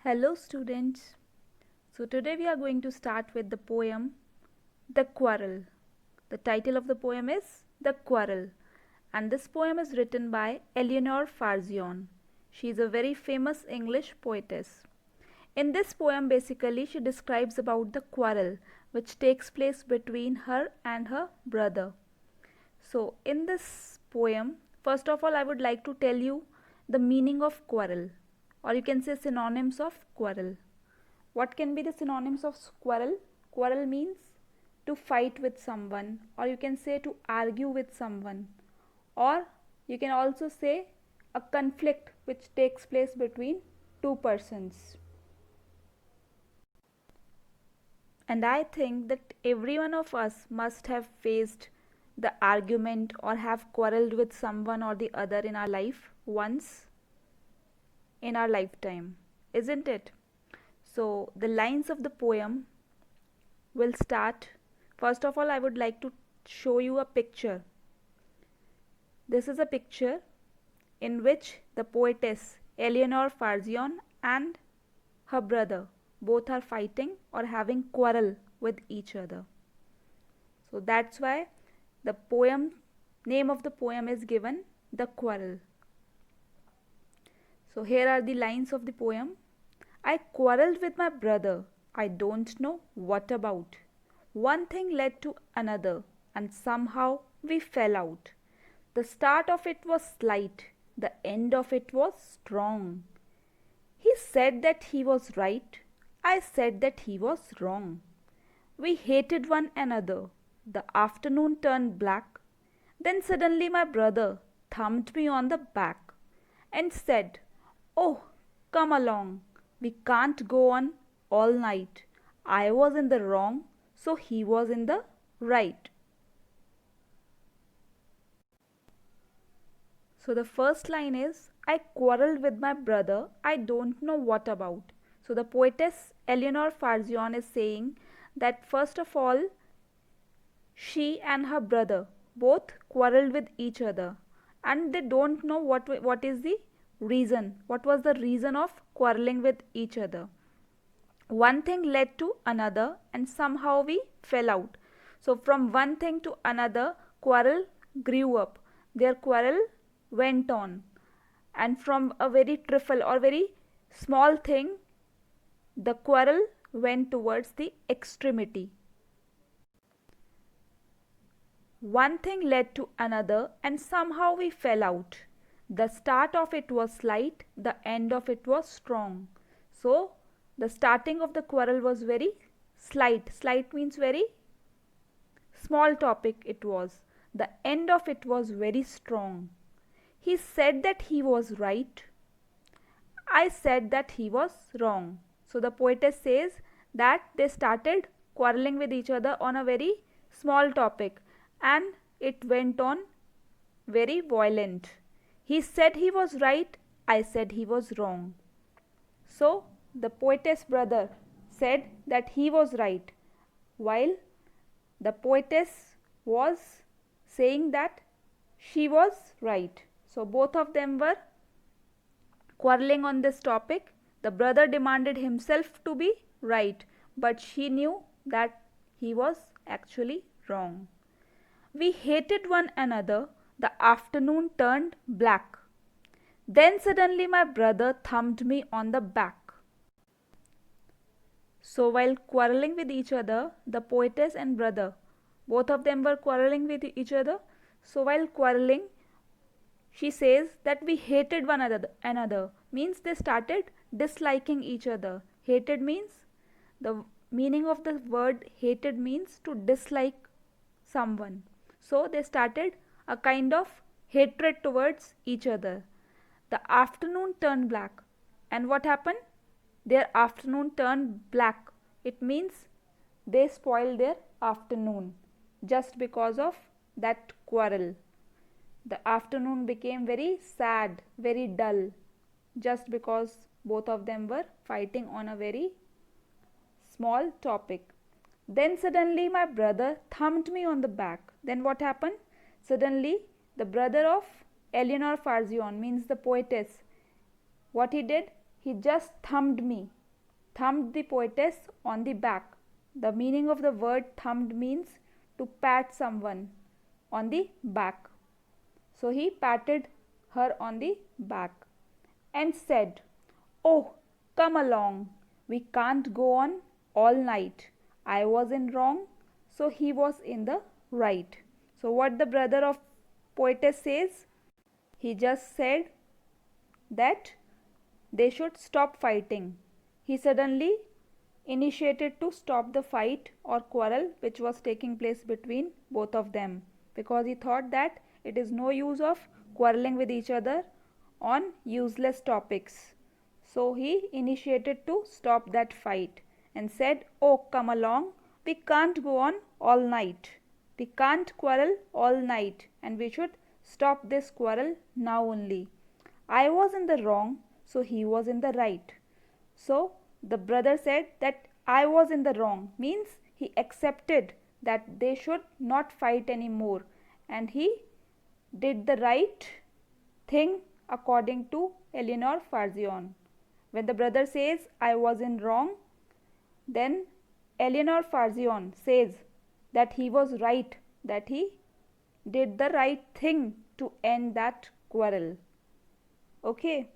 Hello students. So today we are going to start with the poem The Quarrel. The title of the poem is The Quarrel, and this poem is written by Eleanor Farzion. She is a very famous English poetess. In this poem basically she describes about the quarrel which takes place between her and her brother. So in this poem, first of all I would like to tell you the meaning of quarrel, or you can say synonyms of quarrel. What can be the synonyms of quarrel? Quarrel means to fight with someone, or you can say to argue with someone, or you can also say a conflict which takes place between two persons. And I think that every one of us must have faced the argument or have quarreled with someone or the other in our life once in our lifetime, isn't it? So, the lines of the poem will start. First of all, I would like to show you a picture. This is a picture in which the poetess Eleanor Farzion and her brother both are fighting or having quarrel with each other. So that's why the name of the poem is given The Quarrel. So here are the lines of the poem. I quarrelled with my brother, I don't know what about. One thing led to another, and somehow we fell out. The start of it was slight, the end of it was strong. He said that he was right, I said that he was wrong. We hated one another. The afternoon turned black. Then suddenly my brother thumped me on the back and said, "Oh, come along. We can't go on all night. I was in the wrong, so he was in the right." So the first line is, I quarrelled with my brother, I don't know what about. So the poetess Eleanor Farzion is saying that first of all, she and her brother both quarrelled with each other and they don't know what is the reason. What was the reason of quarrelling with each other? One thing led to another and somehow we fell out. So from one thing to another, quarrel grew up. Their quarrel went on, and from a very trifle or very small thing, the quarrel went towards the extremity. One thing led to another and somehow we fell out. The start of it was slight, the end of it was strong. So the starting of the quarrel was very slight. Slight means very small topic it was. The end of it was very strong. He said that he was right. I said that he was wrong. So the poetess says that they started quarreling with each other on a very small topic and it went on very violent. He said he was right, I said he was wrong. So the poetess brother said that he was right, while the poetess was saying that she was right. So both of them were quarreling on this topic. The brother demanded himself to be right, but she knew that he was actually wrong. We hated one another. The afternoon turned black. Then suddenly my brother thumped me on the back. So while quarreling with each other, the poetess and brother, both of them were quarreling with each other. So while quarreling, she says that we hated one another, means they started disliking each other. Hated means, the meaning of the word hated means to dislike someone. So they started a kind of hatred towards each other. The afternoon turned black. And what happened? Their afternoon turned black. It means they spoiled their afternoon just because of that quarrel. The afternoon became very sad, very dull, just because both of them were fighting on a very small topic. Then suddenly my brother thumped me on the back. Then what happened? Suddenly the brother of Eleanor Farzion, means the poetess, what he did? He just thumped me. Thumped the poetess on the back. The meaning of the word thumped means to pat someone on the back. So he patted her on the back and said, "Oh, come along. We can't go on all night. I was in wrong, so he was in the right." So what the brother of poetess says? He just said that they should stop fighting. He suddenly initiated to stop the fight or quarrel which was taking place between both of them, because he thought that it is no use of quarreling with each other on useless topics. So he initiated to stop that fight and said, "Oh, come along, we can't go on all night. We can't quarrel all night, and we should stop this quarrel now only. I was in the wrong, so he was in the right." So the brother said that I was in the wrong, means he accepted that they should not fight anymore, and he did the right thing according to Eleanor Farzion. When the brother says I was in wrong, then Eleanor Farzion says that he was right, that he did the right thing to end that quarrel. Okay.